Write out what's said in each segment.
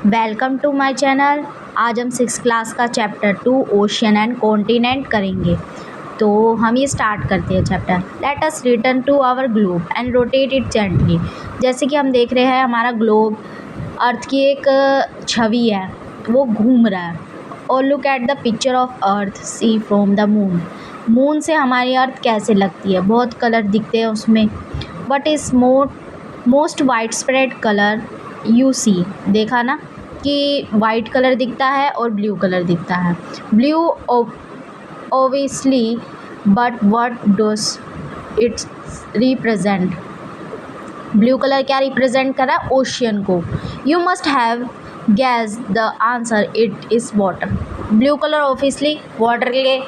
Welcome to my channel. आज हम 6 class का चैप्टर 2 ओशियन एंड कॉन्टिनेंट करेंगे। तो हम ये स्टार्ट करते हैं chapter. Let us return to our globe and rotate it gently. जैसे कि हम देख रहे हैं हमारा ग्लोब अर्थ की एक छवि है, वो घूम रहा है। और look at the picture of earth see from the moon. Moon से हमारी अर्थ कैसे लगती है, बहुत कलर दिखते हैं उसमें। What is most widespread colour you see. देखा ना कि वाइट कलर दिखता है और ब्लू कलर दिखता है। Blue obviously, but what does its represent. Blue colour क्या रिप्रेजेंट कर रहा है? ओशियन को। You must have guess the answer, it is water. Blue colour obviously water के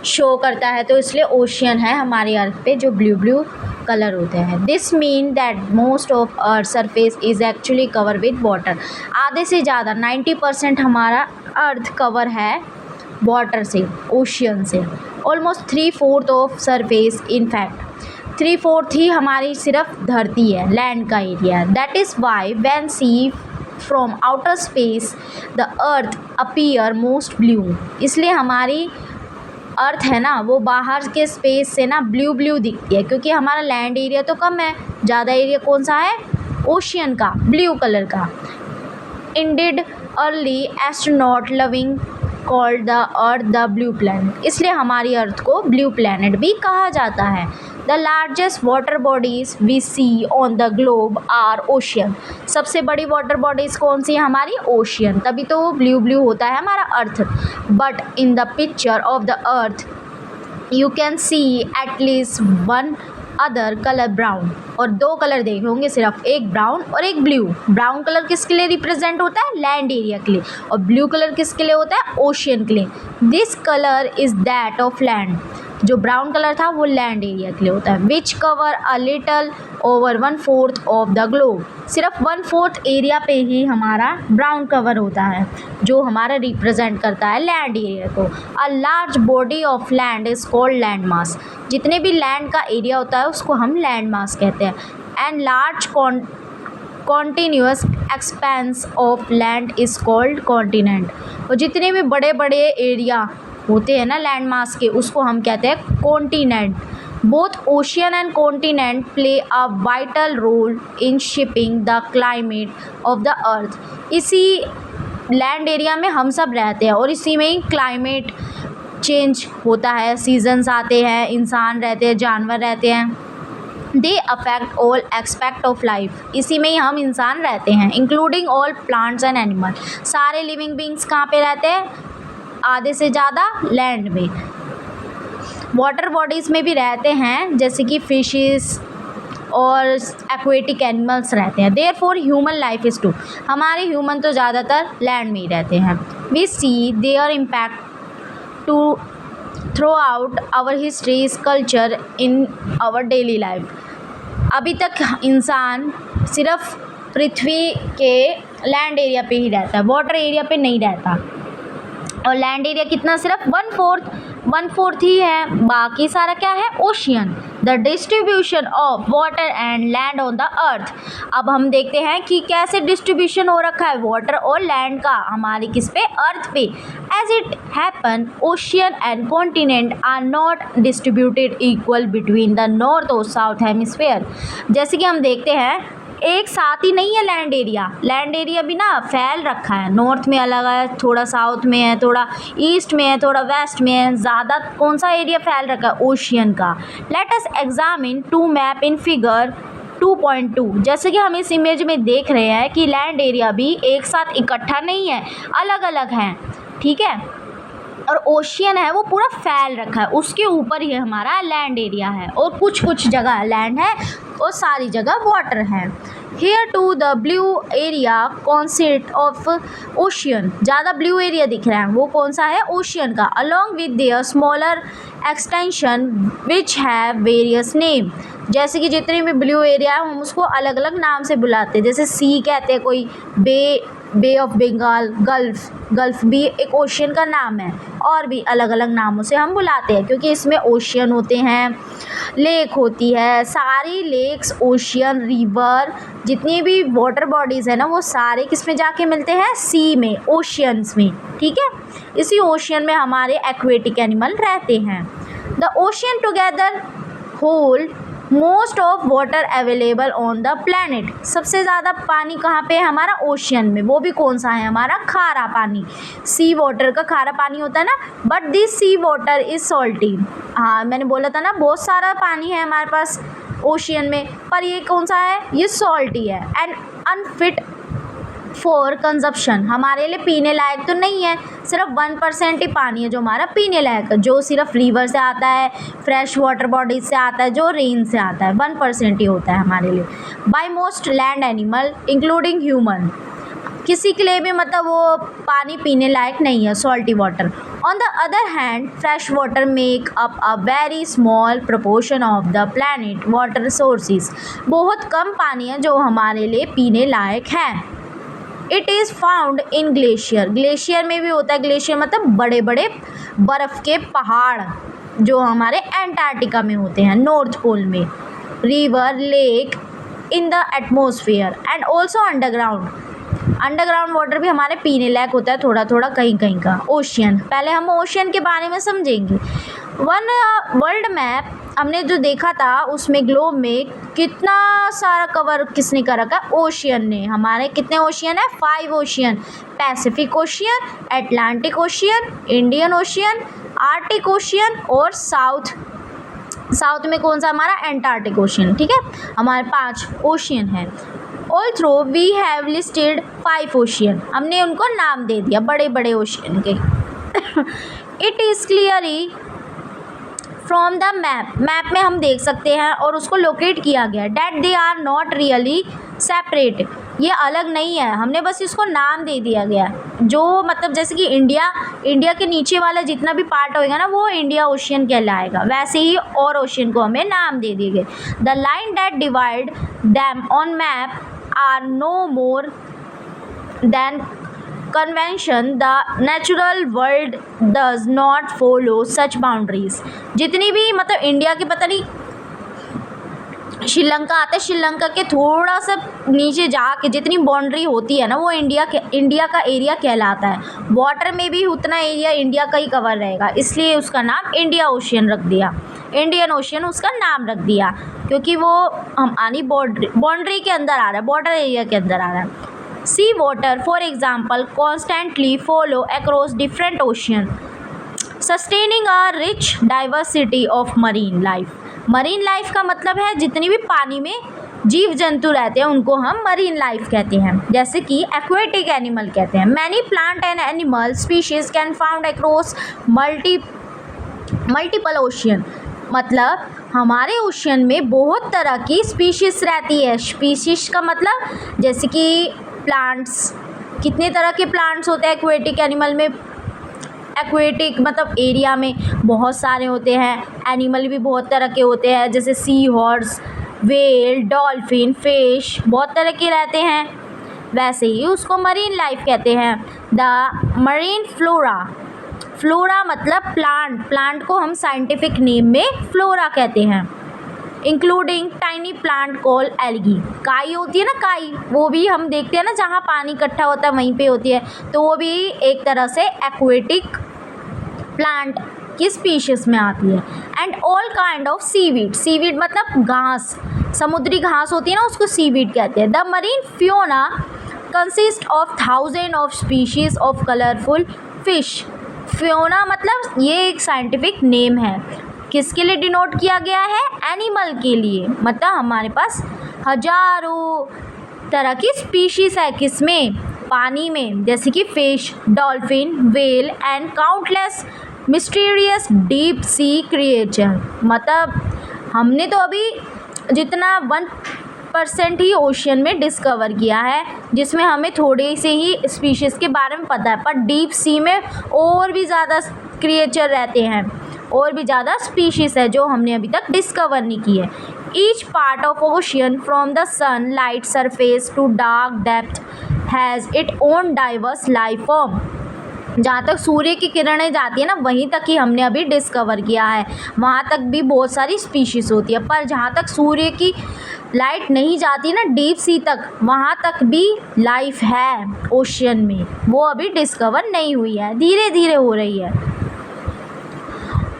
शो करता है, तो इसलिए ओशियन है हमारी अर्थ पे जो ब्लू ब्लू कलर होते हैं। This mean that most of earth surface is actually cover with water. आधे से ज़्यादा 90% हमारा अर्थ कवर है वाटर से, ओशियन से। Almost 3/4 of surface, in fact 3/4 ही हमारी सिर्फ धरती है, लैंड का एरिया है। That is why when see from outer space the earth appear most blue. इसलिए हमारी अर्थ है ना, वो बाहर के स्पेस से ना ब्लू ब्लू दिखती है, क्योंकि हमारा लैंड एरिया तो कम है। ज़्यादा एरिया कौन सा है? ओशियन का, ब्लू कलर का। Indeed early astronaut loving called the earth the blue planet. इसलिए हमारी अर्थ को ब्लू प्लैनेट भी कहा जाता है। The largest water bodies we see on the globe are ocean. सबसे बड़ी वाटर बॉडीज़ कौन सी है? हमारी ओशियन, तभी तो वो ब्लू ब्लू होता है हमारा earth. But in the picture of the earth you can see at least one other colour brown. और दो कलर देखे होंगे सिर्फ, एक ब्राउन और एक ब्लू। ब्राउन कलर किसके लिए रिप्रेजेंट होता है? लैंड एरिया के लिए। और ब्लू कलर किसके लिए होता है? ओशियन के लिए। This colour is that of land. जो ब्राउन कलर था वो लैंड एरिया के लिए होता है। Which cover a little over 1/4 of the globe. सिर्फ 1/4 एरिया पे ही हमारा ब्राउन कवर होता है, जो हमारा रिप्रेजेंट करता है लैंड एरिया को। A large body of land is called land mass. जितने भी लैंड का एरिया होता है उसको हम लैंड मास कहते हैं। And large continuous expense of land is called continent. और जितने भी बड़े बड़े एरिया होते हैं ना लैंड मास के, उसको हम कहते हैं continent. Both ocean and continent play a vital role in shipping the climate of the earth. इसी लैंड एरिया में हम सब रहते हैं और इसी में ही क्लाइमेट चेंज होता है, सीजन्स आते हैं, इंसान रहते हैं, जानवर रहते हैं। They affect all aspect of life. इसी में ही हम इंसान रहते हैं, including all plants and animal. सारे लिविंग बींग्स कहाँ पे रहते हैं? आधे से ज़्यादा लैंड में। वाटर बॉडीज़ में भी रहते हैं, जैसे कि फिशेस और एक्वेटिक एनिमल्स रहते हैं। Therefore human life is too. हमारे ह्यूमन तो ज़्यादातर लैंड में ही रहते हैं। We see their impact too throughout our histories culture in our daily life. अभी तक इंसान सिर्फ पृथ्वी के लैंड एरिया पे ही रहता है, वाटर एरिया पे नहीं रहता। और लैंड एरिया कितना? सिर्फ 1/4 ही है, बाकी सारा क्या है? Ocean. The distribution of water and land on the earth. अब हम देखते हैं कि कैसे डिस्ट्रीब्यूशन हो रखा है वाटर और लैंड का हमारी किस पे? अर्थ पे। As it happen ocean and continent are not distributed equal between the north और साउथ हेमिस्फेयर। जैसे कि हम देखते हैं एक साथ ही नहीं है लैंड एरिया। लैंड एरिया भी ना फैल रखा है, नॉर्थ में अलग है, थोड़ा साउथ में है, थोड़ा ईस्ट में है, थोड़ा वेस्ट में है। ज़्यादा कौन सा एरिया फैल रखा है? ओशियन का। Let us examine 2 map in figure 2.2। जैसे कि हम इस इमेज में देख रहे हैं कि लैंड एरिया भी एक साथ इकट्ठा नहीं है, अलग अलग हैं, ठीक है। और ओशियन है वो पूरा फैल रखा है, उसके ऊपर ही हमारा लैंड एरिया है। और कुछ कुछ जगह लैंड है और सारी जगह वाटर है। Here too the blue area consist of ocean. ज़्यादा ब्लू एरिया दिख रहा है, वो कौन सा है? ओशियन का। Along with their smaller extension which have various name. जैसे कि जितने भी ब्लू एरिया है हम उसको अलग अलग नाम से बुलाते हैं, जैसे सी कहते हैं कोई, बे ऑफ बंगाल, गल्फ भी एक ओशियन का नाम है, और भी अलग अलग नामों से हम बुलाते हैं क्योंकि इसमें ओशियन होते हैं, लेक होती है, सारी लेक्स, ओशियन, रिवर, जितनी भी वाटर बॉडीज़ है ना वो सारे किस में जाके मिलते हैं, सी में, ओशियंस में। ठीक है, इसी ओशियन में हमारे एक्वेटिक एनिमल रहते हैं। The ocean together hold most of water available on the planet. सबसे ज़्यादा पानी कहाँ पे है हमारा, ओशियन में। वो भी कौन सा है हमारा, खारा पानी, सी वाटर का खारा पानी होता है ना, but this sea water is salty. हाँ मैंने बोला था ना बहुत सारा पानी है हमारे पास ओशियन में, पर ये कौन सा है, ये सॉल्टी है एंड अनफिट फॉर कंजप्शन। हमारे लिए पीने लायक तो नहीं है, सिर्फ 1% ही पानी है जो हमारा पीने लायक है, जो सिर्फ रिवर से आता है, फ्रेश वाटर बॉडीज से आता है, जो रेन से आता है, 1% ही होता है हमारे लिए। By most land animal including human, किसी के लिए भी मतलब वो पानी पीने लायक नहीं है, salty water. On the other hand fresh water make up a very small proportion of the planet water sources. बहुत कम पानी है जो हमारे लिए पीने लायक है। It is found in glacier, glacier में भी होता है, ग्लेशियर मतलब बड़े बड़े बर्फ़ के पहाड़ जो हमारे एंटार्क्टिका में होते हैं, नॉर्थ पोल में, river, lake, in the atmosphere and also underground. Underground water भी हमारे पीने लायक होता है थोड़ा थोड़ा कहीं कहीं का। ओशियन, पहले हम ओशियन के बारे में समझेंगे। वर्ल्ड मैप हमने जो देखा था उसमें ग्लोब में कितना सारा कवर किसने कर रखा है, ओशियन ने। हमारे कितने ओशियन है, 5 ocean, Pacific ocean, Atlantic ocean, Indian ocean, Arctic ocean और साउथ में कौन सा हमारा, एंटार्क्टिक ओशियन। ठीक है, हमारे 5 ओशियन हैं। Although we have listed 5 ocean, हमने उनको नाम दे दिया बड़े बड़े ओशियन के। It is clearly from the map में हम देख सकते हैं और उसको लोकेट किया गया that they are not really separate, ये अलग नहीं है, हमने बस इसको नाम दे दिया गया। जो मतलब जैसे कि इंडिया के नीचे वाला जितना भी पार्ट होएगा ना वो इंडिया ओशियन कहलाएगा, वैसे ही और ओशियन को हमें नाम दे दिए गए। The line that divide them on map are no more than convention, the natural world does not follow such boundaries. जितनी भी मतलब इंडिया के, पता नहीं श्रीलंका आता है, श्रीलंका के थोड़ा सा नीचे जाके जितनी बाउंड्री होती है ना वो इंडिया का एरिया कहलाता है। वाटर में भी उतना एरिया इंडिया का ही कवर रहेगा, इसलिए उसका नाम इंडिया ओशियन रख दिया, इंडियन ओशियन उसका नाम रख दिया क्योंकि वो हमारी बाउंड्री के अंदर आ रहा है, बॉर्डर एरिया के अंदर आ रहा है। Sea water for example constantly follow across different ocean sustaining a rich diversity of marine life. Marine life का मतलब है जितनी भी पानी में जीव जंतु रहते हैं उनको हम मरीन लाइफ कहते हैं, जैसे कि एक्वेटिक एनिमल कहते हैं। Many plant and animal species can found across multiple ocean, मतलब हमारे ओशियन में बहुत तरह की स्पीशीज रहती है। स्पीशीज का मतलब जैसे कि प्लांट्स, कितने तरह के प्लांट्स होते हैं एक्वेटिक एनिमल में, एक्वेटिक मतलब एरिया में बहुत सारे होते हैं। एनिमल भी बहुत तरह के होते हैं, जैसे sea horse, well, dolphin, fish, बहुत तरह के रहते हैं, वैसे ही उसको मरीन लाइफ कहते हैं। द मरीन फ्लोरा मतलब प्लांट को हम साइंटिफिक नेम में फ्लोरा कहते हैं। Including tiny plant call algae, काई होती है ना, काई वो भी हम देखते हैं ना जहाँ पानी इकट्ठा होता है वहीं पे होती है, तो वो भी एक तरह से एक्वेटिक प्लांट की स्पीशीज में आती है। And all kind of seaweed मतलब घास, समुद्री घास होती है ना उसको सीवीड कहते हैं। The marine Fiona consist of 1000 of species of colourful fish. Fiona मतलब ये एक साइंटिफिक नेम है, किसके लिए डिनोट किया गया है, एनिमल के लिए, मतलब हमारे पास हजारों तरह की स्पीशीज है, किसमें, पानी में, जैसे कि fish, dolphin, well and countless mysterious deep sea creature. मतलब हमने तो अभी जितना 1% ही ओशियन में डिस्कवर किया है, जिसमें हमें थोड़े से ही स्पीशीज़ के बारे में पता है, पर डीप सी में और भी ज़्यादा क्रिएचर रहते हैं, और भी ज़्यादा स्पीशीज़ है जो हमने अभी तक डिस्कवर नहीं की है। Each part of ocean from the sun light surface to dark depth has its own diverse life form. जहाँ तक सूर्य की किरणें जाती है ना वहीं तक ही हमने अभी डिस्कवर किया है, वहाँ तक भी बहुत सारी स्पीशीज़ होती है, पर जहाँ तक सूर्य की लाइट नहीं जाती ना डीप सी तक, वहाँ तक भी लाइफ है ओशियन में, वो अभी डिस्कवर नहीं हुई है, धीरे धीरे हो रही है।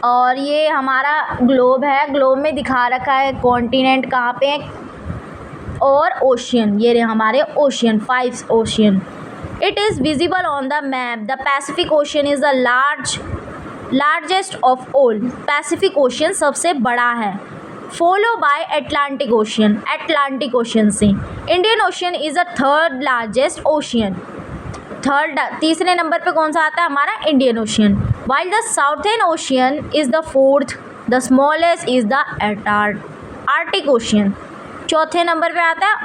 और ये हमारा ग्लोब है, ग्लोब में दिखा रखा है कॉन्टिनेंट कहाँ पे है और ओशियन, ये रहे हमारे ocean, 5 ocean. It is visible on the map. The Pacific Ocean is the largest of all. Pacific Ocean सबसे बड़ा है, follow by Atlantic Ocean, Atlantic Ocean से। Indian Ocean is the third largest ocean. तीसरे number पे कौन सा आता है हमारा Indian ocean. While the Southern Ocean is the fourth, the smallest is the Arctic Ocean. चौथे नंबर पे आता है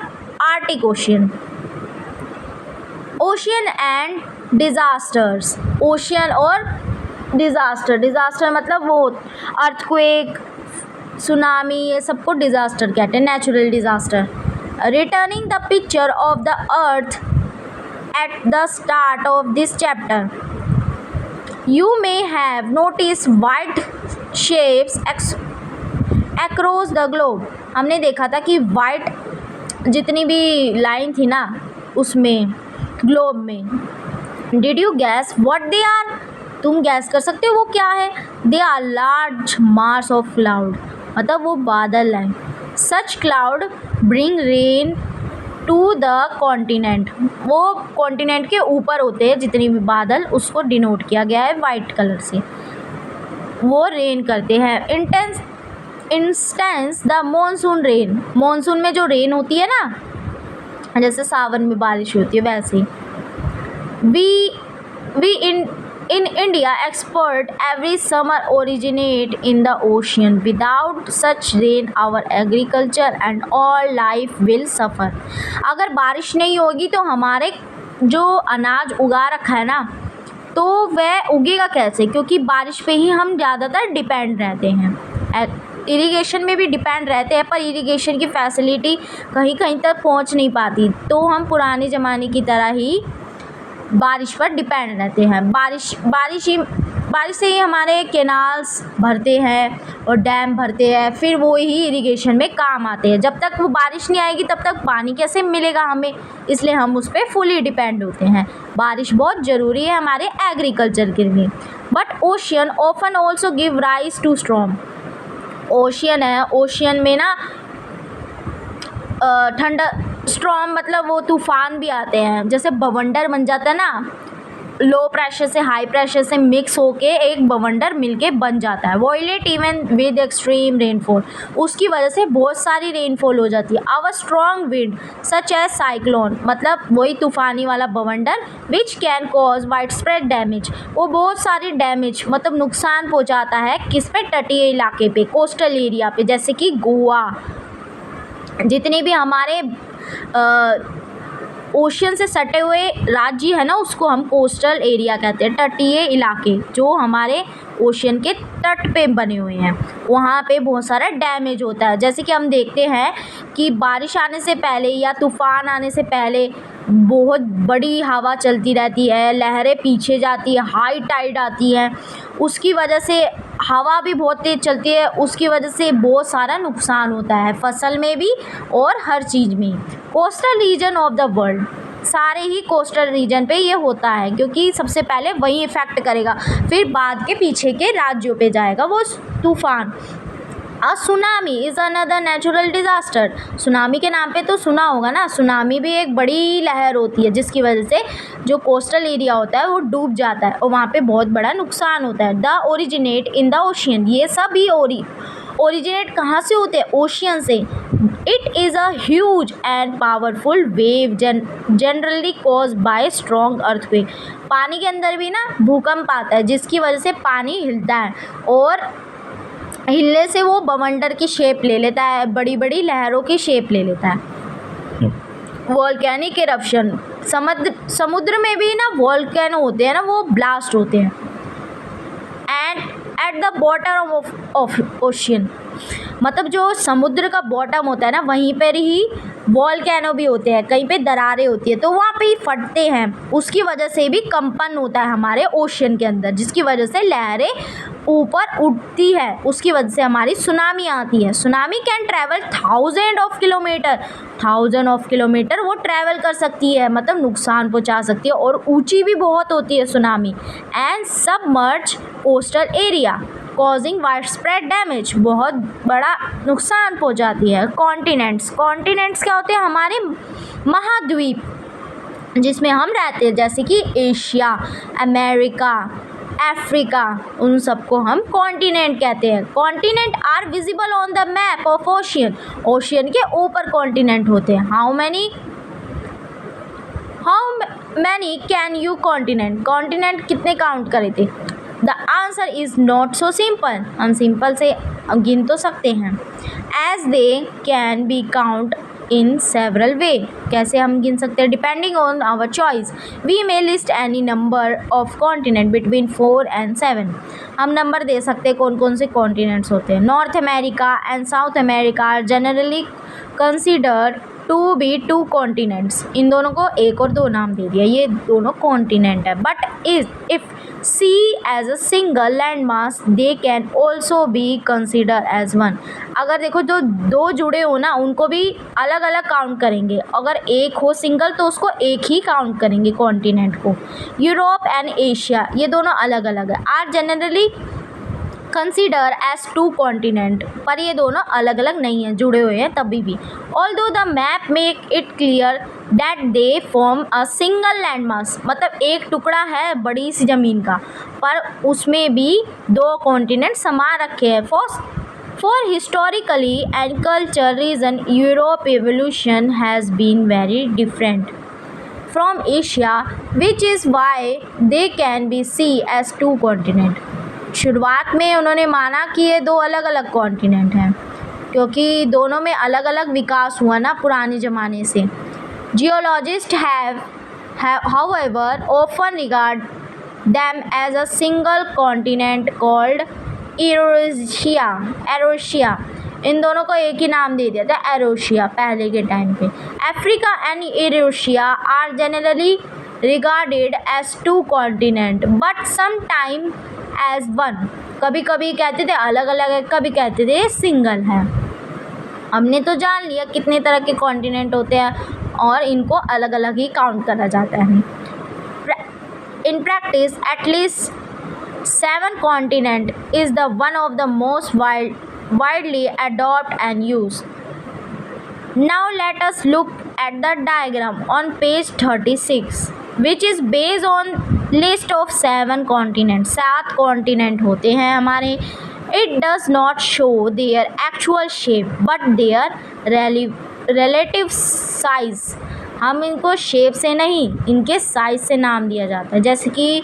Arctic ocean. Ocean and disasters, ocean और डिज़ास्टर, डिज़ास्टर मतलब वो अर्थक्वेक, सुनामी, ये सबको डिज़ास्टर कहते हैं, natural disaster. Returning the picture of the earth at the start of this chapter, you may have notice white shapes across the globe. हमने देखा था कि वाइट जितनी भी लाइन थी ना उसमें ग्लोब में, did you guess what they are, तुम गैस कर सकते हो वो क्या है। They are large mass of cloud, मतलब वो बादल हैं। Such cloud bring rain to the continent, वो कॉन्टिनेंट के ऊपर होते हैं जितनी भी बादल, उसको डिनोट किया गया है वाइट कलर से, वो रेन करते हैं। Instance the monsoon rain, monsoon में जो रेन होती है ना जैसे सावन में बारिश होती है वैसे। We in India expect every summer originate in the ocean, without such rain our agriculture and all life will suffer. अगर बारिश नहीं होगी तो हमारे जो अनाज उगा रखा है ना तो वह उगेगा कैसे, क्योंकि बारिश पे ही हम ज़्यादातर डिपेंड रहते हैं। इरिगेशन में भी डिपेंड रहते हैं पर इरिगेशन की फैसिलिटी कहीं कहीं तक पहुंच नहीं पाती, तो हम पुराने ज़माने की तरह ही बारिश पर डिपेंड रहते हैं। बारिश से ही हमारे कैनाल्स भरते हैं और डैम भरते हैं, फिर वो ही इरिगेशन में काम आते हैं। जब तक वो बारिश नहीं आएगी तब तक पानी कैसे मिलेगा हमें, इसलिए हम उस पर फुली डिपेंड होते हैं। बारिश बहुत ज़रूरी है हमारे एग्रीकल्चर के लिए। But ocean often also give rise to storm, ocean है, ओशियन में ना ठंडा स्टॉर्म मतलब वो तूफ़ान भी आते हैं, जैसे बवंडर बन जाता है ना, लो प्रेशर से हाई प्रेशर से मिक्स होके एक बवंडर मिलके बन जाता है। Violent even with extreme rainfall, उसकी वजह से बहुत सारी रेनफॉल हो जाती है। Our strong wind such as cyclone, मतलब वही तूफ़ानी वाला बवंडर, which can cause wide spread damage, वो बहुत सारी डैमेज मतलब नुकसान पहुँचाता है किस पे, तटीय इलाके पे, कोस्टल एरिया पे, जैसे कि गोवा, जितने भी हमारे ओशियन से सटे हुए राज्य है ना उसको हम कोस्टल एरिया कहते हैं, तटीय इलाके जो हमारे ओशियन के तट पे बने हुए हैं, वहाँ पे बहुत सारा डैमेज होता है। जैसे कि हम देखते हैं कि बारिश आने से पहले या तूफ़ान आने से पहले बहुत बड़ी हवा चलती रहती है, लहरें पीछे जाती है, हाई टाइड आती है, उसकी वजह से हवा भी बहुत तेज़ चलती है, उसकी वजह से बहुत सारा नुकसान होता है फसल में भी और हर चीज़ में। Coastal region of the world, सारे ही कोस्टल रीजन पे ये होता है क्योंकि सबसे पहले वही इफ़ेक्ट करेगा, फिर बाद के पीछे के राज्यों पे जाएगा वो तूफ़ान। अ tsunami is another natural disaster, tsunami के नाम पे तो सुना होगा ना, सुनामी भी एक बड़ी लहर होती है जिसकी वजह से जो कोस्टल एरिया होता है वो डूब जाता है और वहाँ पे बहुत बड़ा नुकसान होता है। The originate in the ocean, ये सब ही ओरिजिनेट कहाँ से होते हैं, ओशियन से। It is a huge and powerful wave generally cause by strong earthquake, पानी के अंदर भी ना भूकंप आता है जिसकी वजह से पानी हिलता है और हिलने से वो बवंडर की शेप ले लेता है, बड़ी बड़ी लहरों की शेप ले लेता है। वॉल्केनिक इरप्शन, समुद्र में भी ना वॉल्केनो होते हैं ना, वो ब्लास्ट होते हैं। And at the bottom of ocean, मतलब जो समुद्र का बॉटम होता है ना, वहीं पर ही वॉल्केनो भी होते हैं, कहीं पे दरारें होती है तो वहाँ पे ही फटते हैं, उसकी वजह से भी कंपन होता है हमारे ओशियन के अंदर, जिसकी वजह से लहरें ऊपर उठती है, उसकी वजह से हमारी सुनामी आती है। Tsunami can travel thousand of kilometre वो ट्रैवल कर सकती है, मतलब नुकसान पहुंचा सकती है, और ऊंची भी बहुत होती है tsunami. And submerge coastal area causing wide spread damage, बहुत बड़ा नुकसान पहुंचाती है। कॉन्टिनेंट्स क्या होते हैं? हमारे महाद्वीप जिसमें हम रहते हैं, जैसे कि एशिया, अमेरिका, अफ्रीका, उन सबको हम कॉन्टिनेंट कहते हैं। Continent are visible on the map of ocean, ocean के ऊपर कॉन्टिनेंट होते हैं। How many can you continent कितने काउंट करे थे? The answer is not so simple, हम सिंपल से गिन तो सकते हैं। As they can be count in several way, कैसे हम गिन सकते हैं? Depending on our choice we may list any number of continent between 4 and 7। हम नंबर दे सकते हैं कौन कौन से कॉन्टिनेंट्स होते हैं। North America and South America are generally considered to be 2 continents, इन दोनों को एक और दो नाम दे दिया, ये दोनों कॉन्टिनेंट है। But if see as a single land mass they can also be consider as one. अगर देखो जो दो जुड़े हो ना, उनको भी अलग अलग काउंट करेंगे, अगर एक हो सिंगल तो उसको एक ही काउंट करेंगे कॉन्टिनेंट को। यूरोप एंड एशिया ये दोनों अलग अलग है, are generally consider as 2 continent, पर ये दोनों अलग अलग नहीं हैं, जुड़े हुए हैं तभी भी। Although the map make it clear that they form a single land mass, मतलब एक टुकड़ा है बड़ी सी ज़मीन का, पर उसमें भी 2 कॉन्टिनेंट समा रखे हैं। For historically and culture reason Europe evolution has been very different from Asia, which is why they can be see as 2 continent. शुरुआत में उन्होंने माना कि ये 2 अलग अलग कॉन्टिनेंट हैं, क्योंकि दोनों में अलग अलग विकास हुआ ना पुराने ज़माने से। Geologists have however often regard them as a single continent called Eurasia, इन दोनों को एक ही नाम दे दिया था, एरोशिया, पहले के टाइम पे। Africa and Eurasia are generally regarded as 2 continent but some time as 1, कभी कभी कहते थे अलग अलग है, कभी कहते थे सिंगल है। हमने तो जान लिया कितने तरह के कॉन्टिनेंट होते हैं और इनको अलग अलग ही काउंट करा जाता है। In practice at least 7 continent is the one of the most widely adopted and used. Now let us look at the diagram on page 36, which is based on list of 7 continents. 7 continent होते हैं हमारे। It does not show their actual shape but their relative size. हम इनको shape से नहीं, इनके size से नाम दिया जाता है। जैसे कि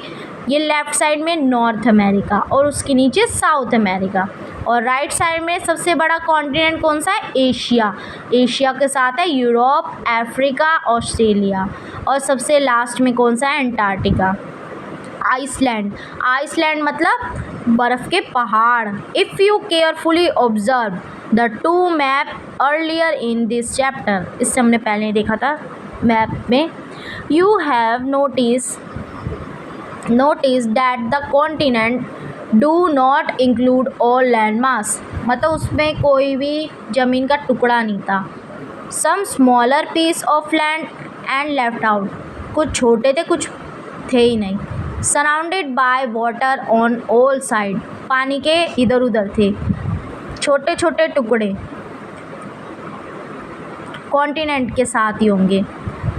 ये लेफ़्ट साइड में नॉर्थ अमेरिका और उसके नीचे साउथ अमेरिका, और राइट साइड में सबसे बड़ा कॉन्टिनेंट कौन सा है? एशिया। एशिया के साथ है यूरोप, अफ्रीका, ऑस्ट्रेलिया, और सबसे लास्ट में कौन सा है? अंटार्कटिका। आइसलैंड मतलब बर्फ़ के पहाड़। If you carefully observe the 2 map earlier in this chapter, इससे हमने पहले देखा था मैप में, you have notice that the continent do not include all land mass, मतलब उसमें कोई भी ज़मीन का टुकड़ा नहीं था। Some smaller piece of land and left out, कुछ छोटे थे कुछ थे ही नहीं। Surrounded by water on all side, पानी के इधर उधर थे छोटे छोटे टुकड़े, कॉन्टिनेंट के साथ ही होंगे।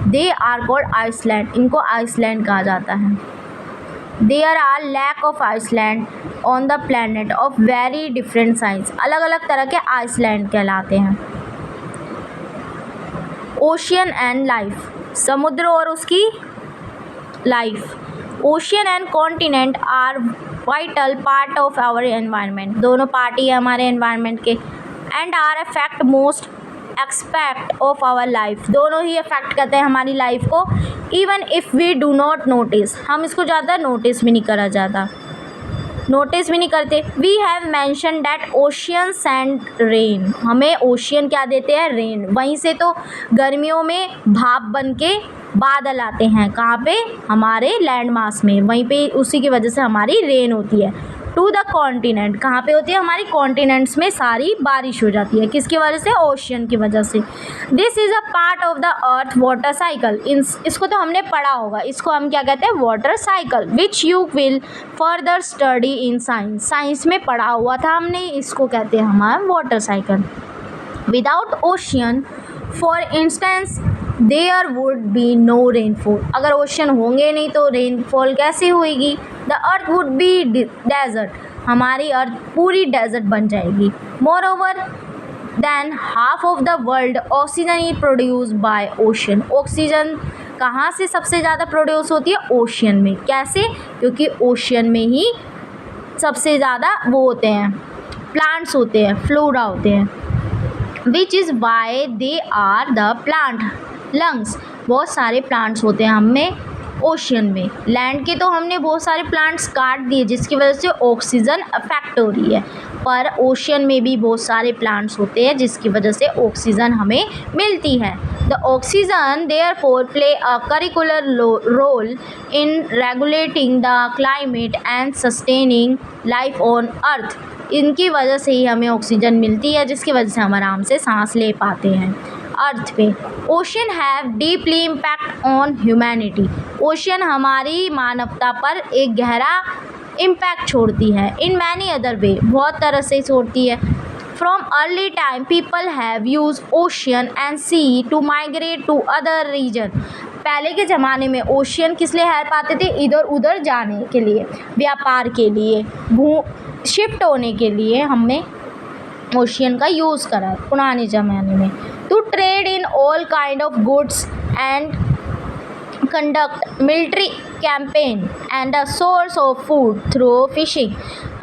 दे आर कॉल्ड आइसलैंड, इनको आइसलैंड कहा जाता है। There are lack of island on the planet of very different size, अलग अलग तरह के आइसलैंड कहलाते हैं। ओशियन एंड लाइफ, समुद्र और उसकी life. Ocean and continent are vital part of our environment, दोनों पार्ट ही है हमारे एनवायरनमेंट के। And are affect most aspect of our life, दोनों ही अफेक्ट करते हैं हमारी लाइफ को। Even if we do not notice, हम इसको ज़्यादा नोटिस भी नहीं करा जाता। नोटिस भी नहीं करते। We have mention that ocean send rain, हमें ओशियन क्या देते हैं, रेन। वहीं से तो गर्मियों में भाप बन के बादल आते हैं, कहाँ पे, हमारे लैंड मास में, वहीं पे उसी की वजह से हमारी रेन होती है। टू द कॉन्टिनेंट, कहाँ पे होती है, हमारी कॉन्टिनेंट्स में सारी बारिश हो जाती है, किसकी वजह से, ओशियन की वजह से। This is a part of the earth water cycle, इसको तो हमने पढ़ा होगा, इसको हम क्या कहते हैं, water cycle, which you will further study in science, science में पढ़ा हुआ था हमने, इसको कहते हैं हमारा water cycle. Without ocean for instance there would be no rainfall, अगर ओशन होंगे नहीं तो रेनफॉल कैसे होएगी। The earth would be desert, हमारी अर्थ पूरी डेजर्ट बन जाएगी। More over than half of the world oxygen is produce by ocean, oxygen कहाँ से सबसे ज़्यादा प्रोड्यूस होती है, ओशियन में। कैसे, क्योंकि ओशियन में ही सबसे ज़्यादा वो होते हैं, प्लांट्स होते हैं, फ्लोरा होते हैं, which is why they are the plant lungs, बहुत सारे प्लांट्स होते हैं हमें ओशियन में। लैंड के तो हमने बहुत सारे प्लांट्स काट दिए जिसकी वजह से ऑक्सीजन अफेक्ट हो रही है, पर ओशियन में भी बहुत सारे प्लांट्स होते हैं जिसकी वजह से ऑक्सीजन हमें मिलती है। The oxygen therefore play a crucial role in regulating the climate and sustaining life on earth, इनकी वजह से ही हमें ऑक्सीजन मिलती है जिसकी वजह से हम आराम से सांस ले पाते हैं अर्थ पे। Ocean have deeply impact on humanity, ocean हमारी मानवता पर एक गहरा इम्पैक्ट छोड़ती है। इन मैनी अदर वे, बहुत तरह से छोड़ती है। From early time people have use ocean and sea to migrate to other region, पहले के ज़माने में ओशियन किस लिए हेल्प आते थे, इधर उधर जाने के लिए, व्यापार के लिए, शिफ्ट होने के लिए हमने ओशियन का यूज़ करा है पुराने ज़माने में। To trade in all kind of goods and conduct military campaign and a source of food through fishing,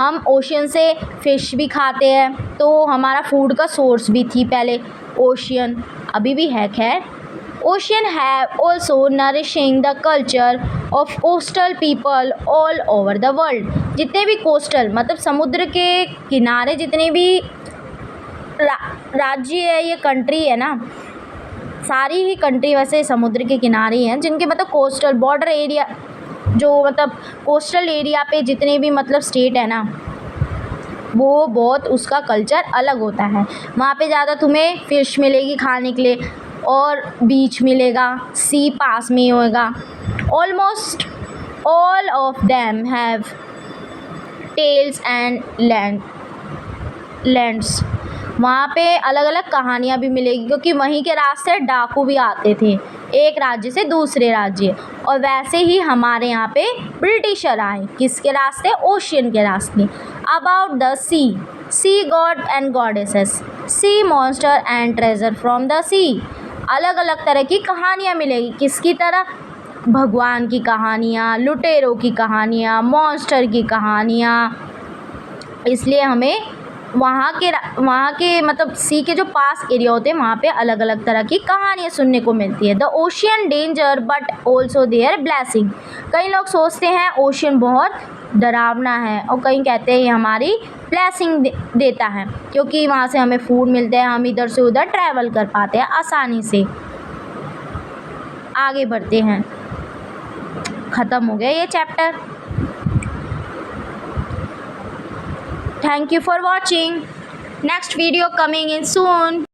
हम ओशियन से फ़िश भी खाते हैं, तो हमारा फूड का सोर्स भी थी पहले ओशियन, अभी भी है खैर। Ocean have also nourishing the culture of coastal people all over the world, जितने भी कोस्टल मतलब समुद्र के किनारे जितने भी राज्य है, ये कंट्री है ना, सारी ही कंट्री वैसे समुद्र के किनारे हैं, जिनके मतलब कोस्टल बॉर्डर एरिया, जो मतलब कोस्टल एरिया पे जितने भी मतलब स्टेट है ना, वो बहुत उसका कल्चर अलग होता है। वहाँ पे ज़्यादा तुम्हें फ़िश मिलेगी खाने के लिए और बीच मिलेगा, सी पास में ही होएगा। Almost all of them have tales and lands, वहाँ पे अलग अलग कहानियाँ भी मिलेगी क्योंकि वहीं के रास्ते डाकू भी आते थे एक राज्य से दूसरे राज्य, और वैसे ही हमारे यहाँ पे ब्रिटिशर आए, किसके रास्ते, ओशियन के रास्ते। About the sea god and goddesses, sea monster and treasure from the sea, अलग अलग तरह की कहानियाँ मिलेगी, किसकी तरह, भगवान की कहानियाँ, लुटेरों की कहानियाँ, मॉन्स्टर की कहानियाँ। इसलिए हमें वहाँ के मतलब सी के जो पास एरिया होते हैं वहाँ पे अलग अलग तरह की कहानियाँ सुनने को मिलती है। The ocean danger but also their blessing, कई लोग सोचते हैं ओशियन बहुत डरावना है और कई कहते हैं ये हमारी ब्लेसिंग देता है क्योंकि वहाँ से हमें फूड मिलता है, हम इधर से उधर ट्रैवल कर पाते हैं आसानी से। आगे बढ़ते हैं, ख़त्म हो गया ये chapter. Thank you for watching. Next video coming in soon.